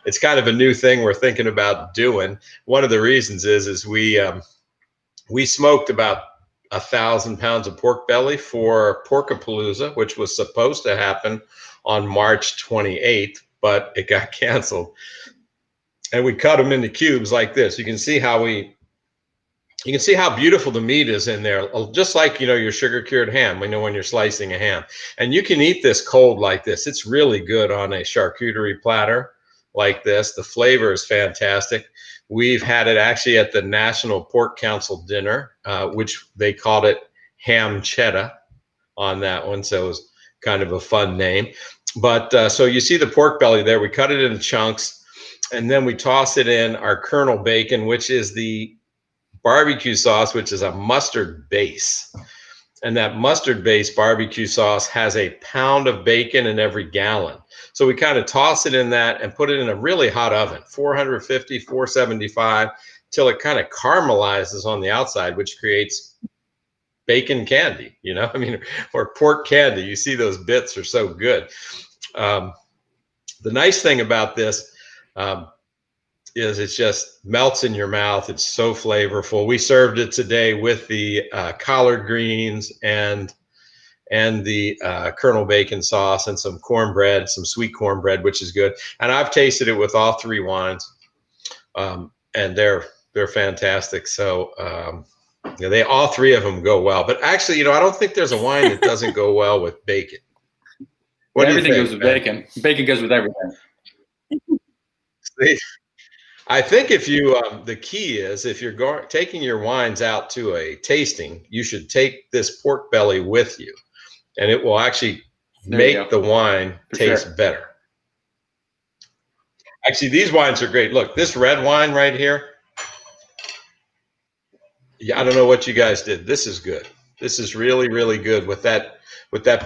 It's kind of a new thing we're thinking about doing. One of the reasons is we smoked about 1,000 pounds of pork belly for Porkapalooza, which was supposed to happen on March 28th, but it got canceled. And we cut them into cubes like this. You can see how beautiful the meat is in there, just like, your sugar cured ham, when you're slicing a ham. And you can eat this cold like this. It's really good on a charcuterie platter like this. The flavor is fantastic. We've had it actually at the National Pork Council dinner, which they called it ham cheddar on that one. So it was kind of a fun name. But so you see the pork belly there. We cut it into chunks, and then we toss it in our Colonel bacon, which is the barbecue sauce, which is a mustard base. And that mustard based barbecue sauce has a pound of bacon in every gallon. So we kind of toss it in that and put it in a really hot oven, 450, 475, till it kind of caramelizes on the outside, which creates bacon candy, or pork candy. You see those bits are so good. The nice thing about this is it just melts in your mouth. It's so flavorful. We served it today with the collard greens and the Colonel bacon sauce and some cornbread, some sweet cornbread, which is good. And I've tasted it with all three wines, and they're fantastic. So all three of them go well. But actually, I don't think there's a wine that doesn't go well with bacon. Everything goes with bacon. Bacon goes with everything. I think if you, the key is if you're taking your wines out to a tasting, you should take this pork belly with you, and it will actually make the wine taste better. Actually, these wines are great. Look, this red wine right here. Yeah, I don't know what you guys did. This is good. This is really, really good with that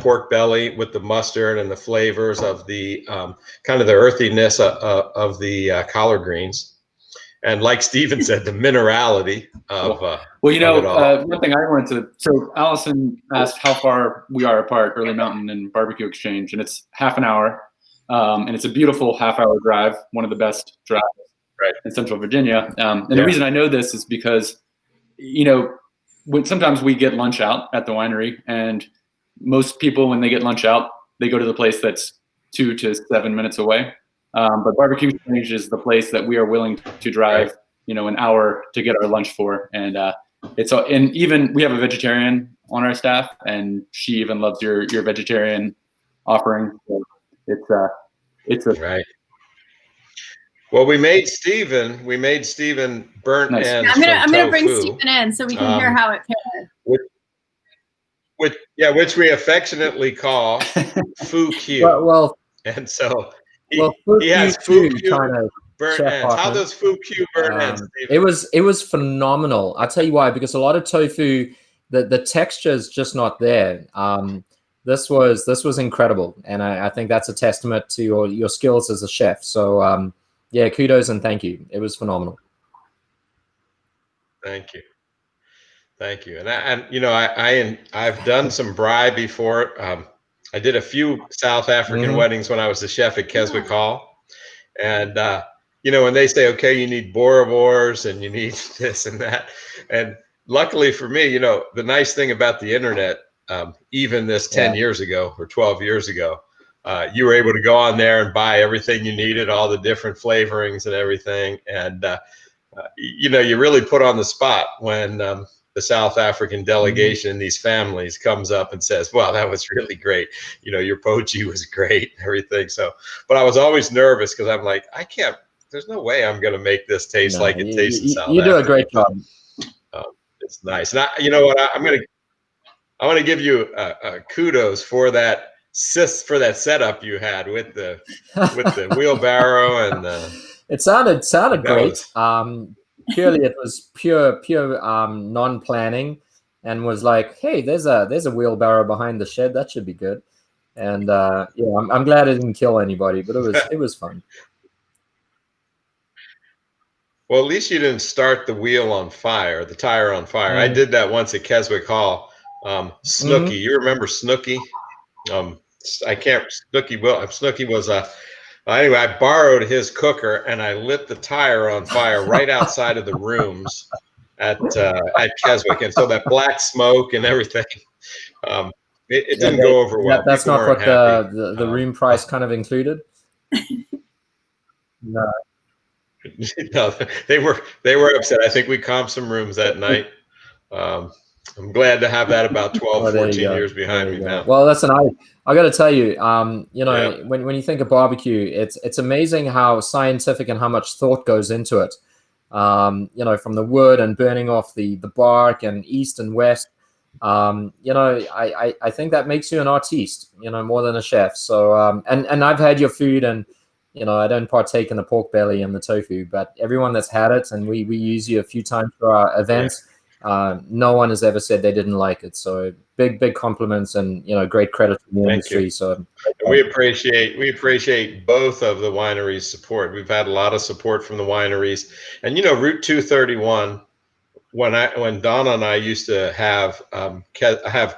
pork belly, with the mustard and the flavors of the kind of the earthiness of the collard greens. And like Stephen said, the minerality of one thing I wanted to, so Allison asked how far we are apart, Early Mountain and Barbecue Exchange, and it's half an hour. And it's a beautiful half-hour drive, one of the best drives in Central Virginia. The reason I know this is because, when sometimes we get lunch out at the winery, and most people, when they get lunch out, they go to the place that's 2 to 7 minutes away. But Barbecue Exchange is the place that we are willing to drive, an hour to get our lunch for. And and even we have a vegetarian on our staff, and she even loves your vegetarian offering. So it's right. Well, we made Stephen burnt ends. I'm gonna bring Stephen in so we can hear how it paired. Which we affectionately call Foo Q. Well, and so he has Foo Q kind of Burnt chef ends. How partner. does Fukyu burnt ends, Steve? It was phenomenal. I'll tell you why, because a lot of tofu, the texture is just not there. This was incredible, and I think that's a testament to your skills as a chef. So yeah, kudos and thank you. It was phenomenal. Thank you. Thank you. And you know, I've done some braai before. I did a few South African weddings when I was the chef at Keswick Hall. And you know, when they say, okay, you need boerewors and you need this and that. And luckily for me, you know, the nice thing about the internet, even this 10 years ago or 12 years ago, you were able to go on there and buy everything you needed, all the different flavorings and everything. And you know, you really put on the spot when the South African delegation, these families, comes up and says, "Wow, that was really great. You know, your poachie was great, and everything." So, but I was always nervous because I'm like, I can't. There's no way I'm going to make this taste like it tastes in South Africa. You do a great job. It's nice. And you know what? I want to give you kudos for that setup you had with the wheelbarrow and. It sounded great. Purely, it was pure non-planning, and was like, hey, there's a wheelbarrow behind the shed, that should be good. And yeah, I'm glad it didn't kill anybody, but it was fun. Well, at least you didn't start the wheel on fire, the tire on fire. I did that once at Keswick Hall. Snooky, you remember Snooky? Snooky was anyway, I borrowed his cooker and I lit the tire on fire right outside of the rooms at Keswick, and so that black smoke and everything, it didn't go over well. That's not what the room price kind of included. No. No, they were upset. I think we comped some rooms that night. I'm glad to have that about 12, 14 years behind me now. Well, listen, I got to tell you, you know, when you think of barbecue, it's amazing how scientific and how much thought goes into it. You know, from the wood and burning off the bark and east and west. You know, I think that makes you an artiste, you know, more than a chef. So, and I've had your food, and you know, I don't partake in the pork belly and the tofu, but everyone that's had it, and we use you a few times for our events. No one has ever said they didn't like it. So big compliments, and you know, great credit to the industry. You. So we appreciate both of the wineries' support. We've had a lot of support from the wineries, and you know, Route 231. When Donna and I used to have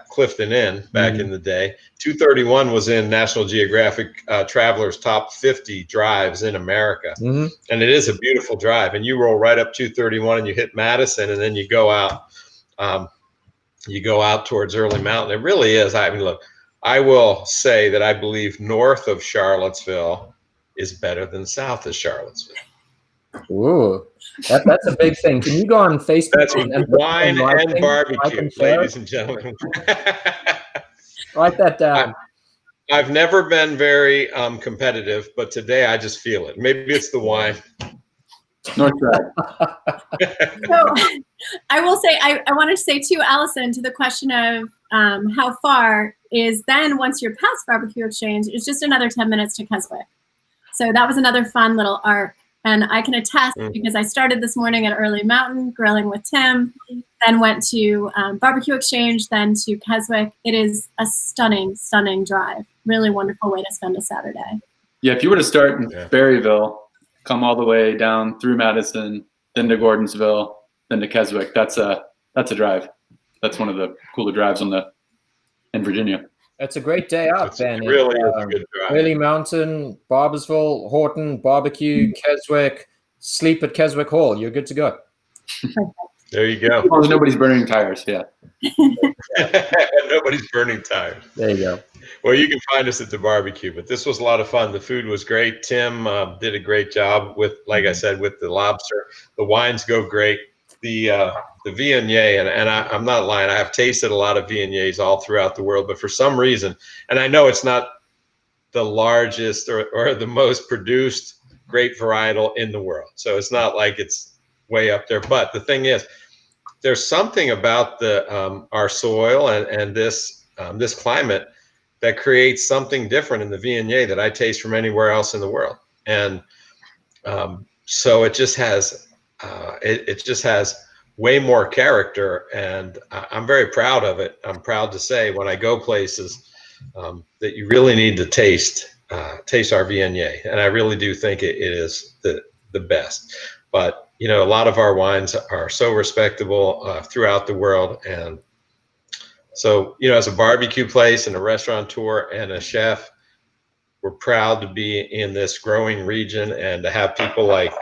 Clifton Inn back in the day, 231 was in National Geographic Traveler's Top 50 drives in America, and it is a beautiful drive. And you roll right up 231 and you hit Madison, and then you go out towards Early Mountain. It really is. I mean, look, I will say that I believe north of Charlottesville is better than south of Charlottesville. Ooh. That's a big thing. Can you go on Facebook? That's wine and barbecue, ladies and gentlemen. Write that down. I've never been very competitive, but today I just feel it. Maybe it's the wine. North Drive. So I will say, I wanted to say too, Allison, to the question of how far is then once you're past Barbecue Exchange, it's just another 10 minutes to Keswick. So that was another fun little arc. And I can attest because I started this morning at Early Mountain grilling with Tim, then went to Barbecue Exchange, then to Keswick. It is a stunning, stunning drive. Really wonderful way to spend a Saturday. Yeah, if you were to start in Berryville, come all the way down through Madison, then to Gordonsville, then to Keswick, that's a drive. That's one of the cooler drives in Virginia. It's a great day out, Ben. Really is a good drive. Early Mountain, Barboursville, Horton, Barbecue, Keswick, sleep at Keswick Hall. You're good to go. There you go. As long as nobody's burning tires, yeah. Nobody's burning tires. There you go. Well, you can find us at the barbecue, but this was a lot of fun. The food was great. Tim did a great job with, like I said, with the lobster. The wines go great. The Viognier, and I'm not lying, I have tasted a lot of Viogniers all throughout the world, but for some reason, and I know it's not the largest or the most produced grape varietal in the world, so it's not like it's way up there, but the thing is, there's something about our soil and this climate that creates something different in the Viognier that I taste from anywhere else in the world. And so it just has it just has way more character, and I'm very proud of it. I'm proud to say when I go places that you really need to taste our Viognier, and I really do think it is the best. But you know, a lot of our wines are so respectable throughout the world, and so you know, as a barbecue place and a restaurateur and a chef, we're proud to be in this growing region and to have people like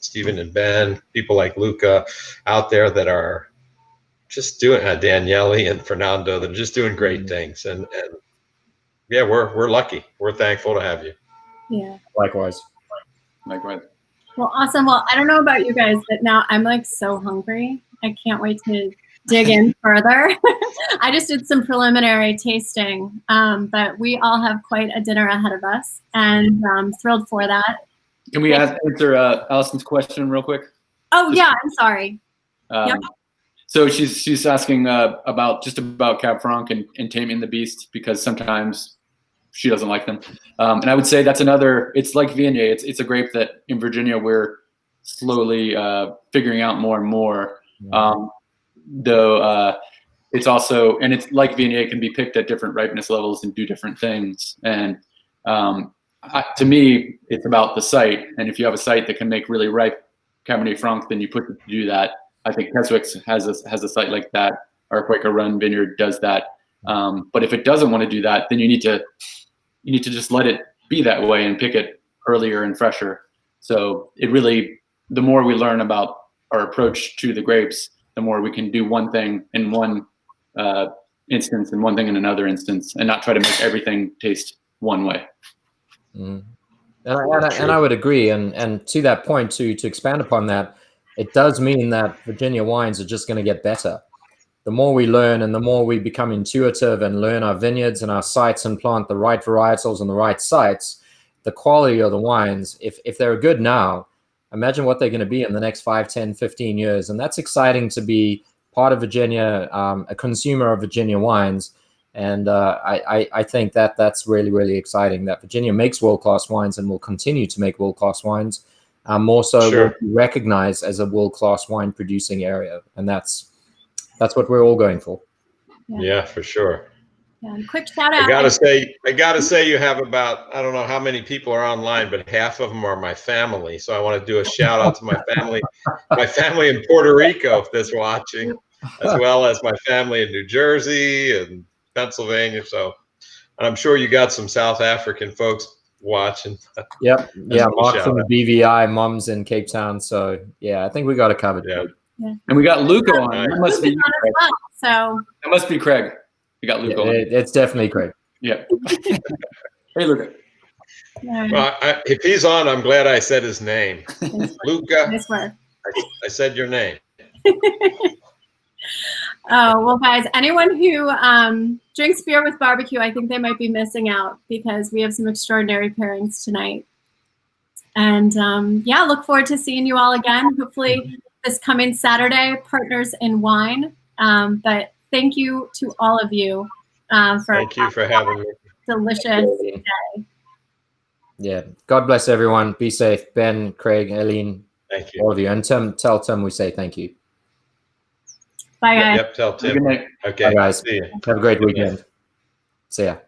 Stephen and Ben, people like Luca out there that are just doing Daniele and Fernando, that are just doing great things. And yeah, we're lucky. We're thankful to have you. Yeah. Likewise. Likewise. Well, awesome. Well, I don't know about you guys, but now I'm like so hungry. I can't wait to dig in further. I just did some preliminary tasting, but we all have quite a dinner ahead of us, and I'm thrilled for that. Can we answer Allison's question real quick? Oh, yeah, I'm sorry. Yep. So she's asking about Cab Franc and Taming the Beast, because sometimes she doesn't like them. And I would say that's another, it's like Viognier. It's a grape that in Virginia we're slowly figuring out more and more. Though it's also, and it's like Viognier, it can be picked at different ripeness levels and do different things. And to me, it's about the site. And if you have a site that can make really ripe Cabernet Franc, then you put it to do that. I think Keswick's has a site like that. Our Quaker Run Vineyard does that. But if it doesn't want to do that, then you need to just let it be that way and pick it earlier and fresher. So it really, the more we learn about our approach to the grapes, the more we can do one thing in one instance and one thing in another instance, and not try to make everything taste one way. Mm. And I would agree. And to that point, to expand upon that, it does mean that Virginia wines are just going to get better. The more we learn and the more we become intuitive and learn our vineyards and our sites and plant the right varietals on the right sites, the quality of the wines, if they're good now, imagine what they're going to be in the next 5, 10, 15 years. And that's exciting to be part of Virginia, a consumer of Virginia wines. And I think that's really, really exciting that Virginia makes world-class wines and will continue to make world-class wines. More so Sure. will be recognized as a world-class wine producing area. And that's what we're all going for. Yeah, for sure. Yeah, and quick shout out. I gotta say you have about, I don't know how many people are online, but half of them are my family. So I want to do a shout out to my family in Puerto Rico that's watching, as well as my family in New Jersey and Pennsylvania. So I'm sure you got some South African folks watching. Yep. Yeah, Mark from the out. BVI, Mom's in Cape Town. So yeah, I think we got it covered. Yeah. Yeah. And we got Luca on. Nice. That must be Luca's on as well, so That must be Craig. We got Luca on. It's definitely great. Yeah. Hey, Luca. Well, if he's on, I'm glad I said his name. Luca, Nice work. I said your name. Oh, well, guys, anyone who drinks beer with barbecue, I think they might be missing out, because we have some extraordinary pairings tonight. And yeah, look forward to seeing you all again, hopefully this coming Saturday, Partners in Wine. But thank you to all of you Thank you for having me. delicious day. Yeah. God bless everyone. Be safe. Ben, Craig, Eileen, Thank you. all of you. And tell Tim we say thank you. Bye, guys. Yep, tell Good Tim. night. Okay, Bye, guys. see you. Have a great weekend. See ya.